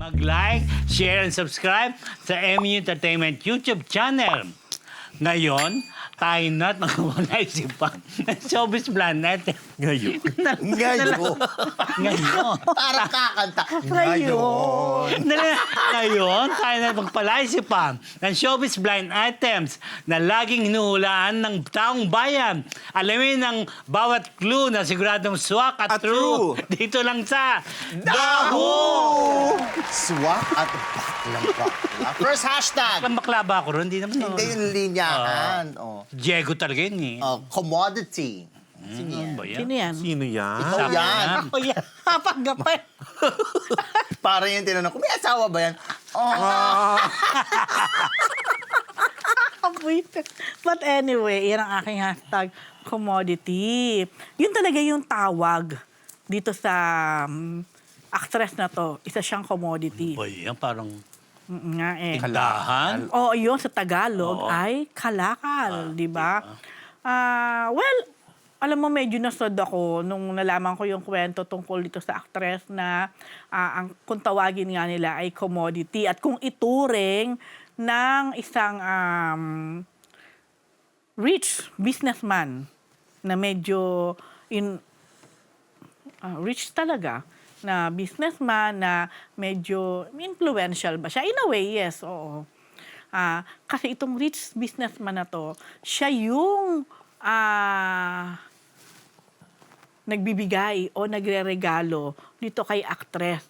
Mag-like, share, and subscribe sa MU Entertainment YouTube channel. Ngayon, tayo na't magwala isipan ng Showbiz Planet. Ngayon. Ngayon. Parang kakanta. Ngayon. Ngayon, tayo na magpalaisipan ng showbiz blind items na laging hinuhulaan ng taong bayan. Alamin ang bawat clue na siguradong swak at true. Dito lang sa Daho! Swak at baklang bakla. First hashtag. Ang bakla ba ako ron? Hindi naman. Hindi yung linyahan. Diego talaga yun eh. Commodity. Sino yan? Ba yan? Sino yan? Sino yan? Ikaw yan. Ako yan. Papaggapay. Parang yung tinanong ko, may asawa ba yan? But anyway, yan ang aking hashtag, commodity. Yun talaga yung tawag dito sa actress na to. Isa siyang commodity. Ba yan? Parang Nga eh. dahan. Oo, yun sa Tagalog Oo. ay kalakal, di ba? Well, alam mo, medyo nasod ako nung nalaman ko yung kwento tungkol dito sa actress na kung tawagin nga nila ay commodity at kung ituring ng isang rich businessman na medyo rich talaga na businessman na medyo influential ba siya? In a way, yes, oo. Kasi itong rich businessman na to, siya yung nagbibigay o nagre-regalo dito kay actress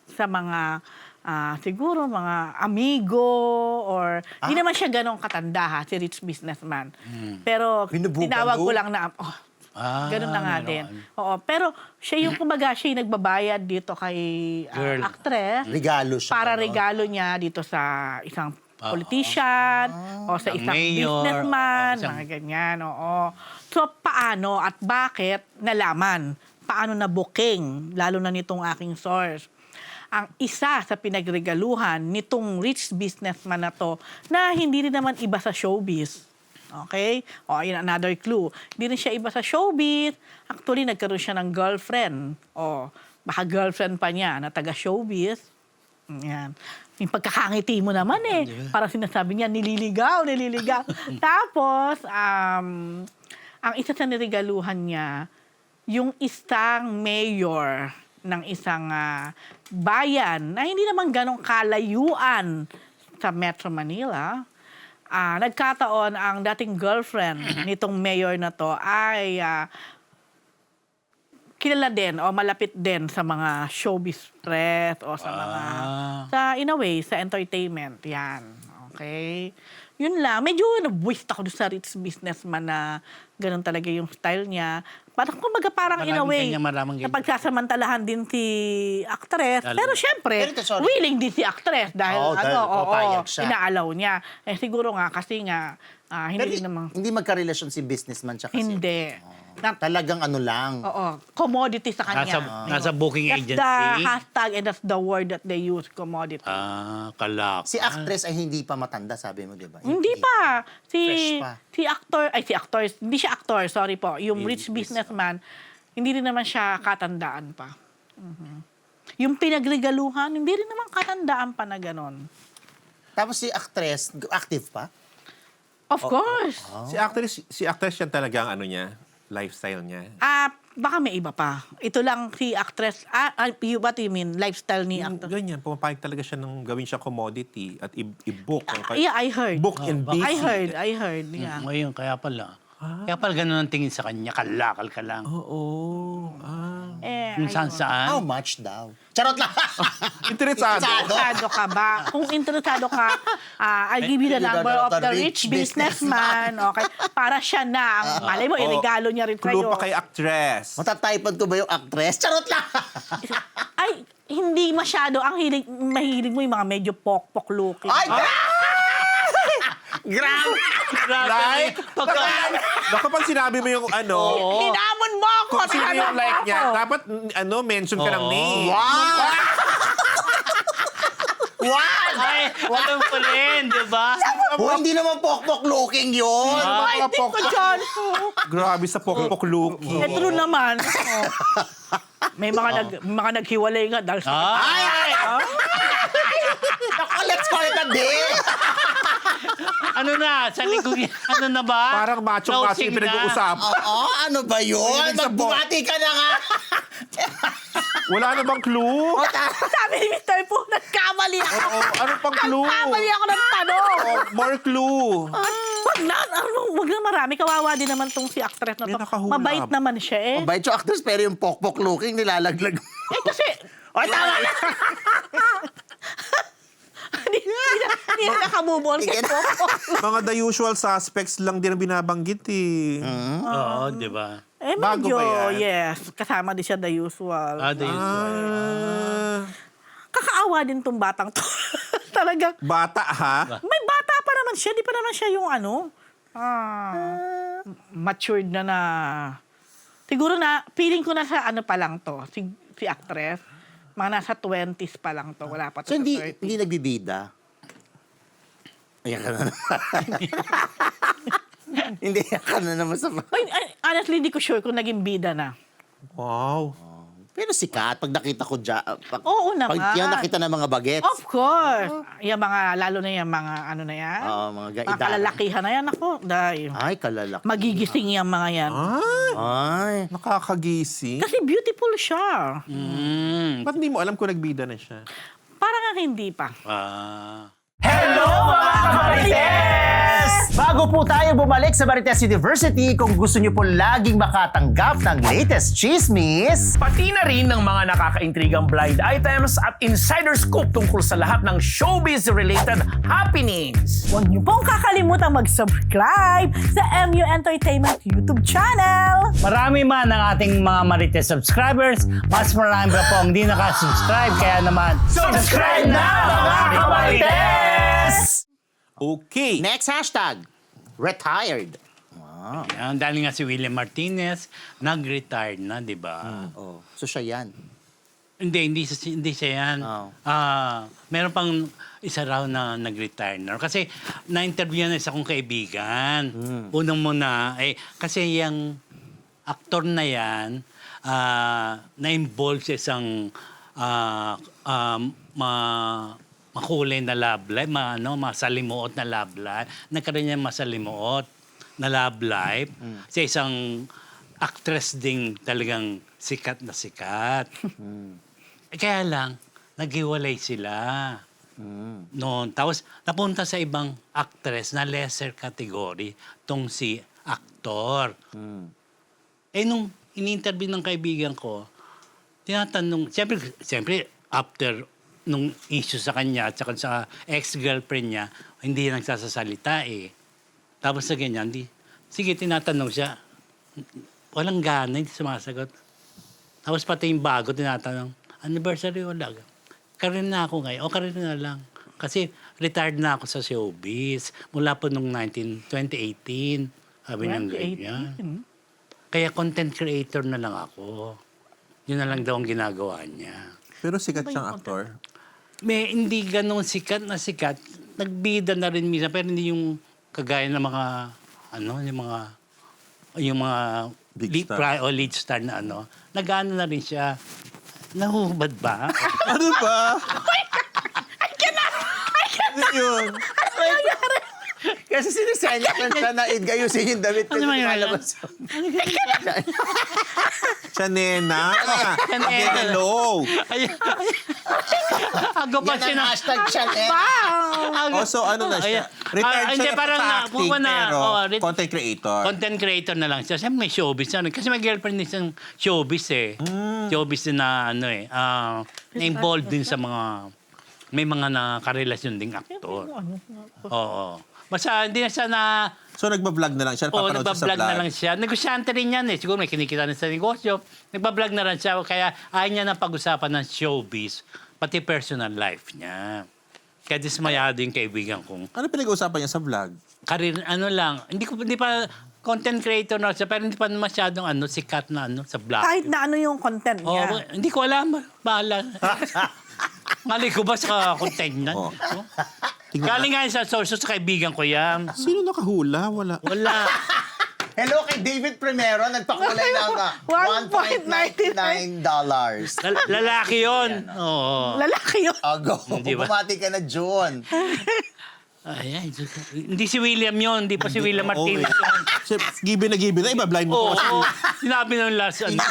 sa mga siguro mga amigo or hindi naman siya ganong katanda ha, si rich businessman. Pero Binubugan tinawag ko mo? lang na ganun na nga din. Oo, pero siya yung kumbaga siya yung nagbabayad dito kay Girl. actress Regalo siya. para no? regalo niya dito sa isang politician o sa Ang isang mayor, businessman, isang- mga ganyan, oo. So, paano at bakit nalaman? Paano na booking, lalo na nitong aking source? Ang isa sa pinagregaluhan nitong rich businessman na to, na hindi rin naman iba sa showbiz. Okay? O, yun, another clue. Hindi rin siya iba sa showbiz. Actually, nagkaroon siya ng girlfriend. O, baka girlfriend pa niya na taga-showbiz. Yan. Yung pagkakangiti mo naman Parang sinasabi niya, nililigaw. Tapos, ang isa sa niregaluhan niya, yung isang mayor ng isang bayan na hindi naman ganong kalayuan sa Metro Manila. Nagkataon ang dating girlfriend nitong mayor na to ay kilala din o malapit din sa mga showbiz press o sa mga, in a way, sa entertainment. Yan. Okay? Yun lang. Medyo nabuwist ako doon sa rich businessman na ganun talaga yung style niya. Parang kumbaga parang in a way, maraming ganyan. napagsasamantalahan din si actress. Pero syempre, Pero sorry. willing din si actress dahil dahil papayag siya. inaalaw niya. Siguro nga kasi nga, Pero hindi din naman. hindi magka-relasyon si businessman siya kasi. Hindi. Talagang ano lang. Oo. Commodity sa kanya. Nasa booking That's agency. the hashtag and that's the word that they use, commodity. Kalak. Si actress ay hindi pa matanda, sabi mo, di ba? Hindi pa. Fresh pa. Si actor, hindi siya actor, sorry po. Yung rich businessman, hindi rin naman siya katandaan pa. Yung pinagregaluhan, hindi rin naman katandaan pa na ganon. Tapos si actress, active pa? Of course. Si actress yan talaga ang ano niya, lifestyle niya. Baka may iba pa. Ito lang si actress, what do you mean? Lifestyle ni actor? Ganyan, pumapayag talaga siya nung gawin siya commodity at i-book. Yeah, I heard. Book and busy. I heard. Yeah. Ngayon, kaya pala. Kaya pala ganun ang tingin sa kanya. Kalakal ka lang. Oo. Kung ayun. saan. How much daw? Charot lang! Interesado. Interesado ka ba? Kung interesado ka, I'll give you the number of the rich businessman. Okay? Para siya na. Ang malay mo, iregalo niya rin Clue sa'yo. pa kay actress. Matatypon ko ba yung actress? Charot lang! Ay, hindi masyado. Mahilig mo yung mga medyo pok-pok looking. Ay, grabe! Like, baka pag sinabi mo yung ano, Hinamon mo ako! kung sino yung like niya, dapat mention ka ng name. Wow! Wow! Ay, walang pulin, di ba? Oh, hindi naman pokpok looking yun. Ay, hindi ko dyan. Grabe sa pokpok looking. True naman. May mga naghiwalay nga dahil sa... Ay! Naku, let's call it a day. Ano na? Sa likod, ano na ba? Parang macho-macho Closing yung na. pinag-uusap. Oo, ano ba yun? Ibig sabihin- Magbumati ka na nga. Wala na bang clue? Sabi ni Mr. Po, nagkamali ako. Oo, ano pang clue? Nagkamali ako ng tanong. Oh, more clue. Wag na marami. Kawawa din naman tong si actress na May to. nakahulab. Mabait naman siya eh. Mabait yung actress, pero yung pokpok looking nilalaglag. Eh kasi, Oy, tama na. hindi nakamove on si Sige na. Popo. Mga the usual suspects lang din ang binabanggit eh. Oo, di ba? Eh, Bago medyo, ba yan? yes. Kasama din siya the usual. The usual. Kakaawa din tong batang to. Talagang, Bata ha? may bata pa naman siya. Di pa naman siya yung matured na. Siguro na, feeling ko na sa ano pa lang to, si actress. Mga nasa 20s pa lang to. Wala pa to So, sa hindi 30s. nagbibida? Ayan ka na naman. Hindi, ayan ka na naman sa... Honestly, hindi ko sure kung naging bida na. Wow. Pero sikat, pag nakita ko dyan... Oo naman. Pag yan nakita ng mga bagets. Of course. Yung mga, lalo na yung mga ano na yan. Oo, mga Mga gaida. kalalakihan na yan. Ako, dahil. Ay, kalalak. Magigising yung mga yan. Ay. Nakakagising. Kasi beautiful siya. Ba't hindi mo alam kung nagbida na siya? Parang nga hindi pa. Hello mga Marites! Bago po tayo bumalik sa Marites University, kung gusto niyo po laging makatanggap ng latest chismis, Pati na rin ng mga nakakaintrigang blind items at insider scoop tungkol sa lahat ng showbiz-related happenings. Huwag niyo pong kakalimutan mag-subscribe sa MU Entertainment YouTube channel. Marami man ang ating mga Marites subscribers, mas marami pa po ang hindi nakasubscribe. Kaya naman, Subscribe na mga Kamarites! Okay. next hashtag, retired. Yan, dahil nga si William Martinez, nag-retired na, di ba? Oh, so siya yan. Hindi siya yan. Oh. Meron pang isa raw na nag-retire na. Kasi na-interview na isa kong kaibigan. Unang muna, kasi yung aktor na yan, na-involve sa isang makulay na love life, masalimuot na love life. Nagkaroon niya masalimuot na love life sa isang actress ding talagang sikat na sikat. Kaya lang, naghiwalay sila. Noon. Tapos, napunta sa ibang actress na lesser category, tong si aktor. Nung in-interview ng kaibigan ko, tinatanong, siyempre, after nung issue sa kanya at saka sa ex-girlfriend niya, hindi nagsasasalita eh. Tapos sa ganyan, sige, tinatanong siya, walang gana, hindi sumasagot. Tapos pati yung bago, tinatanong, anniversary wala. Karin na ako ngayon, karin na lang. Kasi retired na ako sa showbiz mula po nung 2018. Sabi niya ganyan. Kaya content creator na lang ako. Yun na lang daw ang ginagawa niya. Pero sikat siyang aktor. May hindi ganun sikat na sikat. Nagbida na rin minsan, pero hindi yung kagaya ng mga, yung mga Big star. lead star na nag-ano na rin siya. Nahuhubad ba? Ano ba? Ano yun? Kasi sinisenya ko siya na gayusin yung damit ko. Ano ba yun? Lumalabas. Siya nena. Siya nena. Hello. Ako pa Yan siya ang na. hashtag siya. Oh, so ano na siya? Retired Hindi, siya parang sa na- acting, pupunta na, pero content creator. Content creator na lang siya. Siyempre may showbiz na. Kasi may girlfriend din siyang showbiz eh. Showbiz din na na-involved din sa mga, may mga nakarelasyon ding aktor. Oo. Basta hindi na siya na, So nagbablog na lang siya. Napapanood siya sa nagbablog vlog. na lang siya. Negosyante rin yan eh. Siguro may kinikita na sa negosyo. Nagbablog na lang siya. Kaya ayaw niya na pag-usapan ng showbiz, pati personal life niya. Kaya dismayado yung kaibigan kong Ano pinag-uusapan niya sa vlog? karir, hindi pa content creator na siya, pero hindi pa masyadong sikat na sa vlog. Kahit na ano yung content niya. Hindi ko alam. Bahala. Mali ko ba sa content na? Oh. Galing nga sa source sa kaibigan ko yan. Sino nakahula? Wala. Wala. Hello kay David Primero, nagpakulay ng $1.99. Lalaki yun. Oo. Lalaki yun. Go, Di ba? bumati ka na, June. Ay, hindi si William yun. Hindi pa si William Martinez yun. Given na given na, iba blind mo Oo. po. Sinabi ng last, ano ba?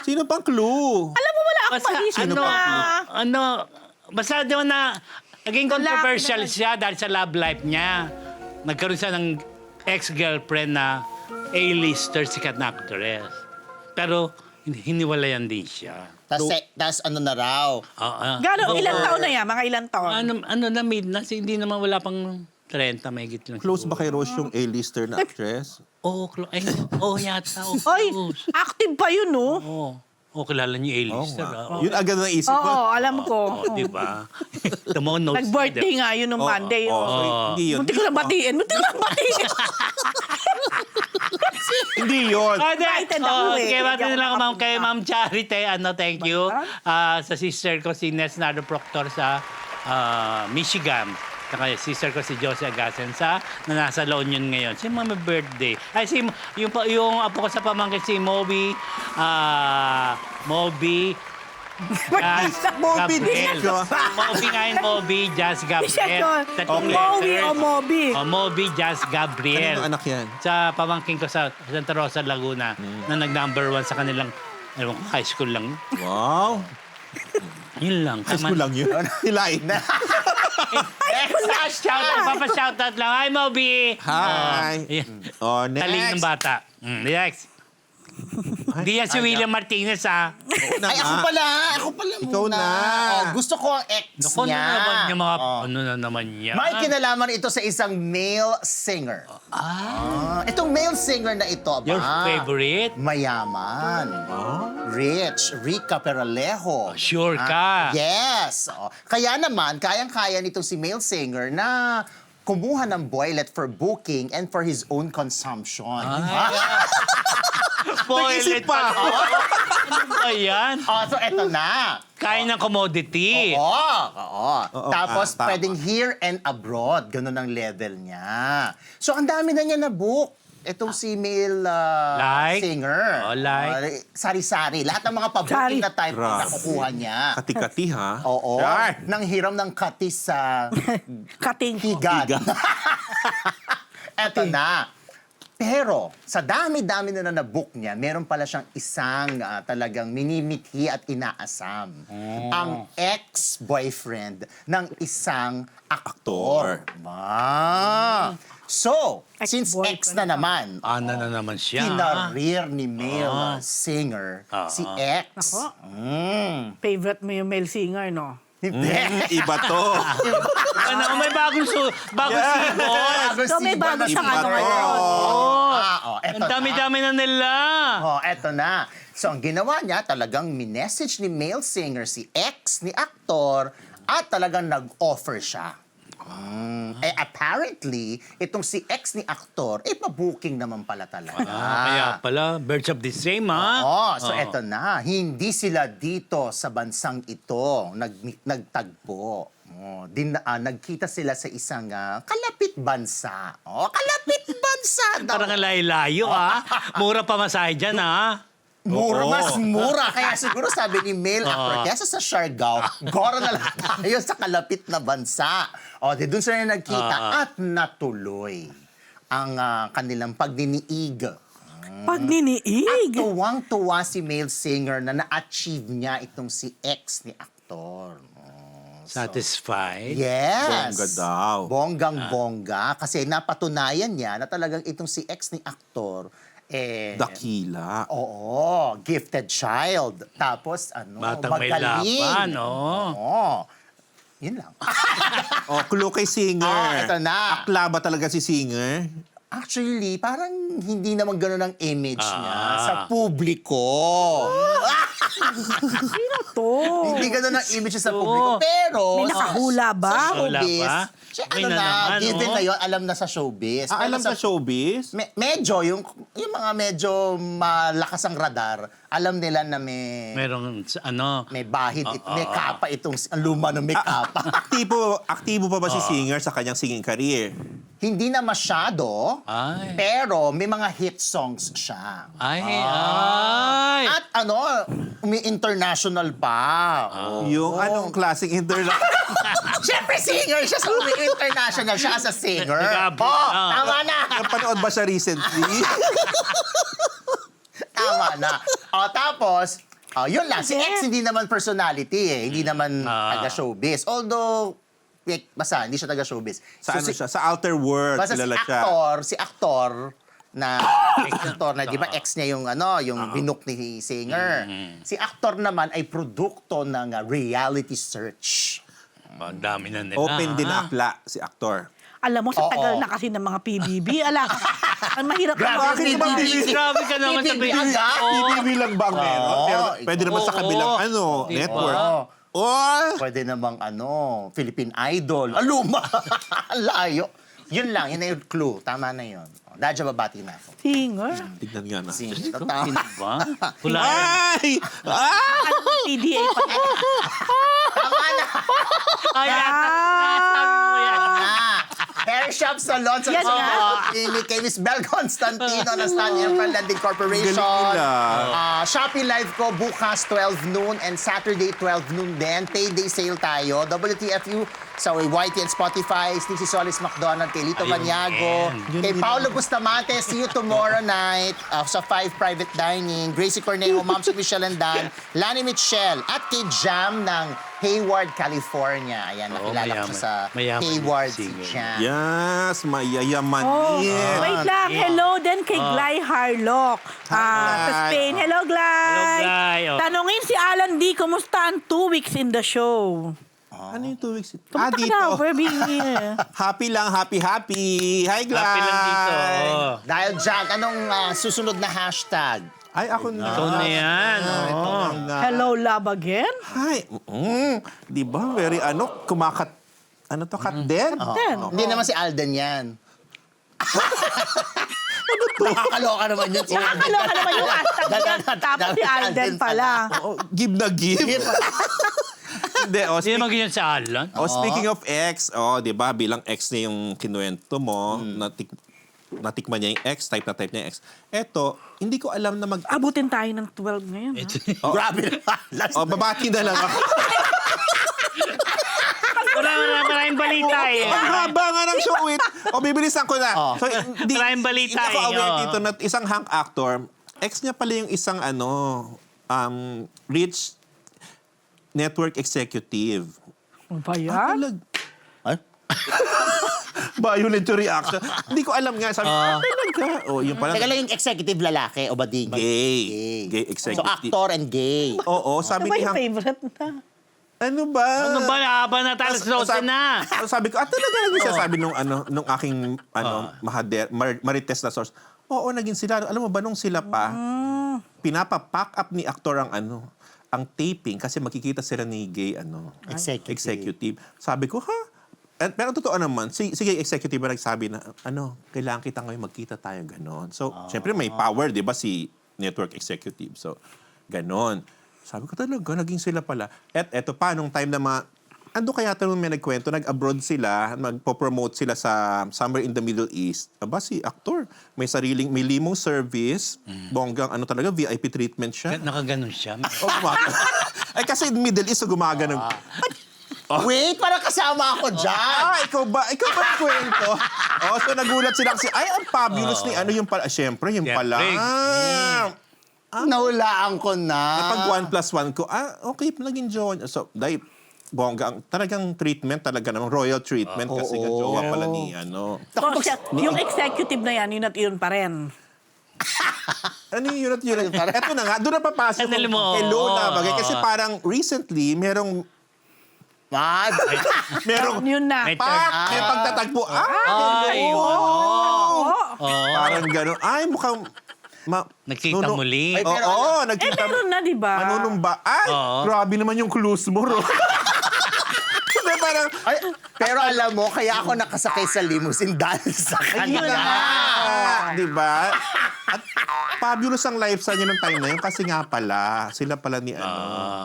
Sino pang clue? Alam mo, wala akong Basta, ma-isip basta di ba na, naging Lalaki controversial naman. siya dahil sa love life niya. Nagkaroon siya ng ex-girlfriend na A-lister, sikat na actress. Pero, hiniwalayan din siya. Tas ano na raw? Gano'ng ilang taon na yan? Mga ilang taon? Ano na mid na, hindi naman wala pang 30, mahigit lang. Close ba kay Rose yung A-lister na actress? Oo, yata. Oy, close. active pa yun, no? Oo, kilala niyo A-lister. Yun agad na isip ko. Oo, alam ko. Oo, di ba? Tamo notes. Nag-birthday nga yun nung Monday. Hindi yun. Munti ko lang batiin. Hindi yun. Excited ako eh. Kaya Hindi ako lang kay makapagpa. Ma'am Charity, thank you. Sa sister ko, si Nesnardo Proctor sa Michigan. Saka sister ko si Josie Agasen na nasa La Union ngayon. Si Mama birthday. Ay, yung apo ko sa pamangkin, si Moby, Moby Gabriel. Dick. Moby nga yung Moby, Jazz Gabriel. Tatlong Moby letters. o Moby? Moby, Jazz Gabriel. Anong anak yan? Sa pamangkin ko sa Santa Rosa, Laguna, na nag-number 1 sa kanilang high school lang. Wow. Yun lang. High school lang yun. Hilain na. Papashoutout lang. Hi, Moby! Hi. Oh, next. Taling ng bata. Next. Hindi yan si William Martinez, ha? Ay, ako pala Ikaw muna. na. Gusto ko ang ex Naku, niya. ano na naman niya? May kinalaman ito sa isang male singer. Itong male singer na ito, Your favorite? Mayaman. Rich. Rica Peralejo. Sure ka. Yes. Kaya naman, kayang-kaya nitong si male singer na kumuha ng boylet for booking and for his own consumption. Spoiler pa. Ano ba yan? So eto na. Kain ng commodity. Oo. Tapos tama. pwedeng here and abroad. Ganun ang level niya. So ang dami na niya na-book. Itong si male Like? singer. Sari-sari. Lahat ng mga pa-booking na type Grabe. nakukuha niya. Kati-kati, ha? Oo. Char. Nang hiram ng katis sa Kating. higad. Eto na. Pero, sa dami-dami na na-book niya, meron pala siyang isang talagang minimithi at inaasam. Ang ex-boyfriend ng isang aktor. So, since ex na naman, Ano na naman siya? kinarir ni male singer si ex. Ako. Favorite mo yung male singer, no? Hindi. Iba to. Ano, may bagong sibol. So, may bago siyang ano Iba ngayon. Oh, eto ang dami-dami na nila. Eto na. So, ang ginawa niya, talagang minessage ni male singer si ex ni aktor at talagang nag-offer siya. Apparently, itong si ex ni aktor, pa-booking naman pala talaga. Kaya pala, birds of the same, ha? So eto na, hindi sila dito sa bansang ito nagtagpo. Nagkita sila sa isang kalapit bansa. Kalapit bansa daw. Parang layo, ha? Mura pa masahe dyan, ha? Mura, mas mura. Kaya siguro sabi ni male actor, kesa sa Siargao, gora na lang tayo sa kalapit na bansa. Doon sila nagkita at natuloy ang kanilang pagdiniig. Pagdiniig. Tuwang-tuwa si male singer na na-achieve niya itong si ex ni aktor. Satisfied? Yes. Bongga daw. Bonggang-bongga. Kasi napatunayan niya na talagang itong si ex ni aktor, Dakila. Oo, gifted child. Tapos Batang may magaling. laban, Yun lang. Clue kay singer. Ito na. Akla ba talaga si singer? Actually, parang hindi naman ganun ang image niya sa publiko. Sino to? Hindi ganun ang image sa publiko. Pero, May nakahula ba? Sa Wala showbiz, pa? siya, May ano na na, naman, given oh. na yun, alam na sa showbiz. Pero Alam sa showbiz? medyo, yung mga medyo malakas ang radar, alam nila na Merong, may bahid, may kapa itong, ang luma na may kapa. Aktibo pa ba si singer sa kanyang singing career? Hindi na masyado, Ay. pero may mga hit songs siya. Ay. At umi-international pa. Yung anong klaseng international? Siyempre singer siya, so umi-international siya as a singer. Nag-abroad. Tama na! Napanood ba siya recently? Tama na. Tapos, yun lang. Si X hindi naman personality eh. Hindi naman taga-showbiz. Although, basta, hindi siya taga-showbiz. Sa ano siya? Sa outer world, Basta kilala siya. si actor na, di ba ex niya yung binook ni singer. Si actor naman ay produkto ng reality search. Ang dami na nila. Open din na akla si aktor. Alam mo, sa tagal na kasi ng mga PBB, ang mahirap Grabe, na PBB. Grabe ka naman sa PBB PBB. agad. TV lang ba ang meron? Pero pwede naman sa kabilang Diba? network. Pwede namang Philippine Idol. Aluma! Ang layo. Yun lang, yun na yung clue. Tama na yun. Dadya, babati na ako. singer. Tignan nga na. Singer. Sino ba? Wala. Ay! PDA pa. Tama na! Ay, sabi mo yan. Hair Shop Salon sa Yes, nga. kay Miss Bel Constantino ng Stan Emperor Lending Corporation. Galing nila. Shopee Live ko bukas 12 noon and Saturday 12 noon din. Payday sale tayo. WTFU sa YT and Spotify. Stacey Solis McDonald, kay Lito Ayun Maniago, din. kay Paolo Bustamante. See you tomorrow night sa 5 Private Dining. Gracie Cornejo, Ma'am si Michelle and Dan, Lani Mitchell, at kay Jam ng Hayward, California. Ayan, nakilala ko siya sa mayaman Hayward yung si singer. Jam. Yes, mayayaman Oh, din. wait lang. Hello din kay Glay Harlock. Sa Spain. Hello, Glay. Hello, Glay. Oh. Tanungin si Alan D. Kumusta ang 2 weeks in the show? Ano yung 2 weeks? Kumusta ka Dito. na? We're being here. Happy lang, happy. Hi, Glad. Happy lang dito. Oh. Dahil dyan, anong susunod na hashtag? Ay, ako na. Ito na yan. Ito Oh. na. Hello, love again? Hi. Di ba? Very kat dead? Then, Hindi naman si Alden yan. Nakakaloka naman yun si Alden. nakakaloka naman yung hashtag niya. Tapos si Alden pala. Give na give. Hindi, Sino mag-ganyan sa Alan? speaking of ex, di ba, bilang ex niya yung kinuwento mo, natikman niya yung ex, type niya yung ex. Eto, hindi ko alam na Abutin tayo ng 12 ngayon. Ha? Grabe na. babati na lang ako. Maraming balita eh. Ang haba nga ng show, wait. Bibilisan ko na. So, Maraming balita hindi ako eh, aware oh. dito na isang hunk actor, ex niya pala yung isang rich network executive. Ano ba yan? Ay? Violent yung reaction. Hindi ko alam nga. Sabi, talaga. Yung pala. Teka lang yung executive lalaki o bading? Gay. Gay So, executive. actor and gay. Oo, Ano sabi ba ni yung Hank. favorite na? Ano ba? Ano ba? Haba na tayo sa na. Sabi ko, talaga naging siya sabi nung aking marites na source. Oo, naging sila. Alam mo ba, nung sila pa, pinapa-pack up ni aktor ang taping kasi makikita sila ni gay executive. Sabi ko, pero totoo naman, si gay executive na nagsabi na, kailangan kita ngayon magkita tayo, ganon. So, syempre may power, di ba, si network executive. So, ganon. Sabi ko talaga, naging sila pala. At eto pa, nung time na ando kaya nung may nagkwento, nag-abroad sila, magpo-promote sila sa somewhere in the Middle East. Aba, si actor, may limong service, bonggang talaga, VIP treatment siya. Nakaganon siya. Ay, kasi Middle East, so gumagano. Wait, parang kasama ako dyan. Ikaw ba kwento? So nagulat sila kasi, ay, ang fabulous ni yung pala. Siyempre, yung pala. Nahulaan ko na. Kapag 1+1 ko, okay, naging jowa niya. So, dahil, bongga, talagang treatment talaga naman, royal treatment kasi jowa pala ni Yung executive na yan, yun pa rin. Ano yung unit? Eto na nga, doon na papasok Sandali mo. kay Lola. Kasi parang recently, merong Yun na. May may pagtatagpo. Ay, hello. Oo. Parang gano'n. Ay, mukhang Nagkita muli. Ay, Oo, pero nagkita. meron na, di ba? Manunumba. Ay, Oo. grabe naman yung clues mo, Ro. Sabi parang, Ay, pero alam mo, kaya ako nakasakay sa limousine dahil sa ayun kanya. na. Di ba? At fabulous ang life sa niya ng time na yun kasi nga pala, sila pala ni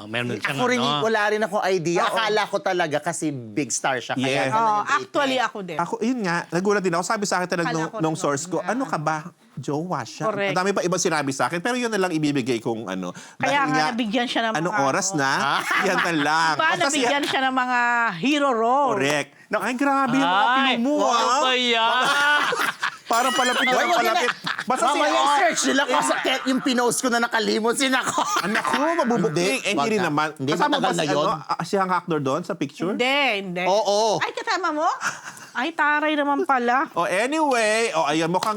Meron siyang Ako rin, ano. wala rin akong idea. Akala ko talaga kasi big star siya. Yes. Kaya Oh, actually, ako din. Ako, yun nga, nagulat din ako. Sabi sa akin talaga Akala ko nung rin source ko, na- ano ka ba? Jowa siya. Correct. Ang dami pa ibang sinabi sa akin, pero yun na lang ibibigay kong ano. Kaya Dahil nga, nabigyan siya ng anong mga oras na? Yan na lang. Diba, Basta nabigyan siya ng mga hero role. Correct. Ay, grabe yung mga Ay, pinumuha. ano ba yan? Parang palapit na Wag mo palapit. Basta si... Mamaya search nila ko sa yung pinost ko na nakalimousin ako. Anak ko, mabubuking. Eh, hindi rin Wag na. naman. Hindi, Kasama ba matagal na si, yun. siyang actor doon sa picture? Hindi. Oo. Ay, kasama mo? Ay, taray naman pala. Oh, anyway, ayun, mukha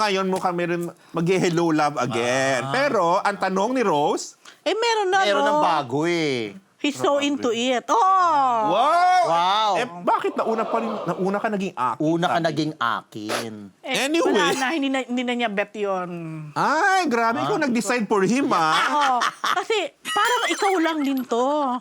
meron mag-hello love again. Pero, ang tanong ni Rose, Meron na, Meron ng no? bago eh. He's so into it. Oh! wow! Wow. Eh, bakit nauna ka naging actor? Una ka naging akin. Anyway. Wala na, hindi na niya bet yun. Ay, grabe ikaw nag-decide for him, Oh, kasi parang ikaw lang din to.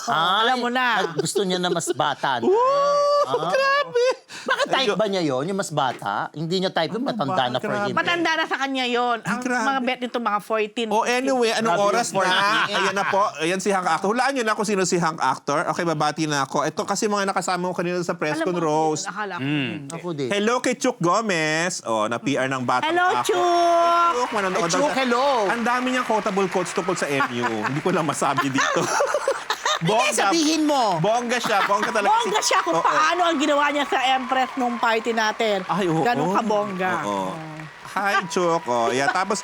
alam mo na. Gusto niya na mas bata. Grabe! Bakit type ba niya yon? Yung mas bata? Hindi niya type yung matanda na for Grabe. him. Matanda na sa kanya yon. Ang grabe. mga bet nito, mga 14. Oh, anyway, anong Grabe oras yung na? 14. Ayan na po. Ayan si Hank Actor. Hulaan nyo na kung sino si Hank Actor. Okay, babati na ako. Ito kasi mga nakasama ko kanina sa press con, Rose. Akala ko. Ako din. Hello kay Chuk Gomez. Oh, na PR ng Batang Hello, Ako. Chuk! Chuk, manonood Ay, Chuk, daw siya. hello! Ang dami niyang quotable quotes tungkol sa MU. Hindi ko lang masabi dito. Hindi, sabihin mo. Bongga siya. Bongga talaga. Bongga siya kung Oo. paano ang ginawa niya sa Empress nung party natin. Ay, oo. Ganun ka bongga. Oo. Hi, Chuk. Oh, yeah. Tapos,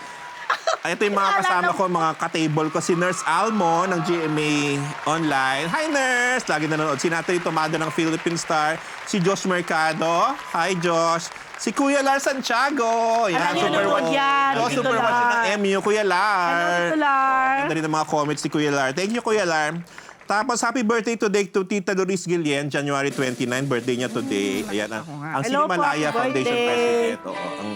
ito yung mga kasama ko, mga ka-table ko. Si Nurse Almo ng GMA Online. Hi, Nurse! Lagi nanonood. Si Natalie Tomado ng Philippine Star. Si Josh Mercado. Hi, Josh. Si Kuya Lar Santiago. Yan, Alam niyo, super nanonood watch. yan. Oh, Tito super Lar. watch ng MU, Kuya Lar. Hello, Tito Lar. Ganda rin ang mga comments ni Kuya Lar. Thank you, Kuya Lar. Tapos, happy birthday today to Tita Doris Guillen, January 29, birthday niya today. Ayan, ang Hello po, Sinimalaya happy Foundation birthday. President. Oo, ang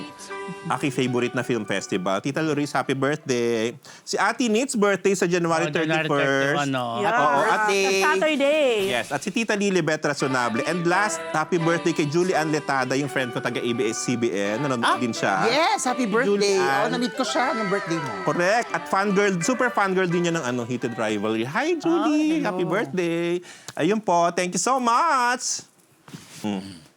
aking favorite na film festival. Tita Doris, happy birthday. Si Ate Nit's birthday sa January 31st. Yeah. Oo, at Saturday. yes, at si Tita Lilibet Razonable. And last, happy birthday kay Julie Ann Letada, yung friend ko taga ABS-CBN. Nanonood din siya. Yes, happy birthday. Julian. Na-meet ko siya ng birthday mo. Correct. At fangirl, super fangirl din niya ng Heated Rivalry. Hi, Julie! Happy birthday! Ayun po. Thank you so much!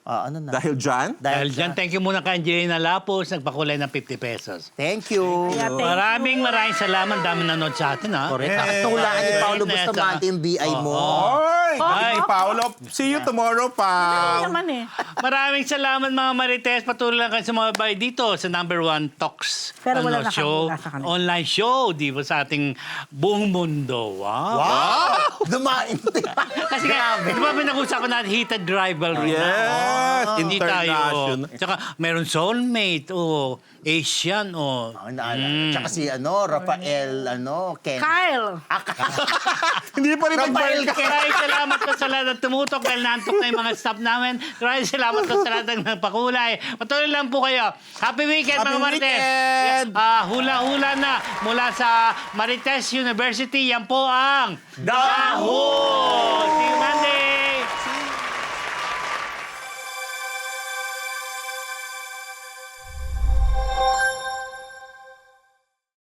Ano na? Dahil dyan, Dahil dyan, thank you muna kay Angelina Lapos, nagpakulay ng 50 pesos. Thank you. Yeah, thank Maraming salamat. Dami nanood sa atin, ha? Correct. Hey. Tulaan ni Paolo Hey. Bustamante yung BI mo. Oy! Ay. Paolo, see you tomorrow, Ano Pao! naman eh. Maraming salamat mga Marites. Patuloy lang kayo sumabay dito sa #1 Talks Pero wala na show. kanila sa kanila. Online show, di ba, sa ating buong mundo. Wow! Wow! Dumain. Kasi nga, di ba pinag-usapan natin heated rivalry na? Yes! Hindi tayo. International. Tsaka meron soulmate, Asian, Tsaka si Rafael, Ken. Kyle. Hindi pa rin Rafael nag-bike. Maraming salamat po sa lahat ng tumutok dahil nantok na yung mga staff namin. Maraming salamat po sa lahat ng nagpakulay. Patuloy lang po kayo. Happy weekend, Happy mga Marites. weekend! Hula-hula na mula sa Marites University. Yan po ang Daho! See you Monday!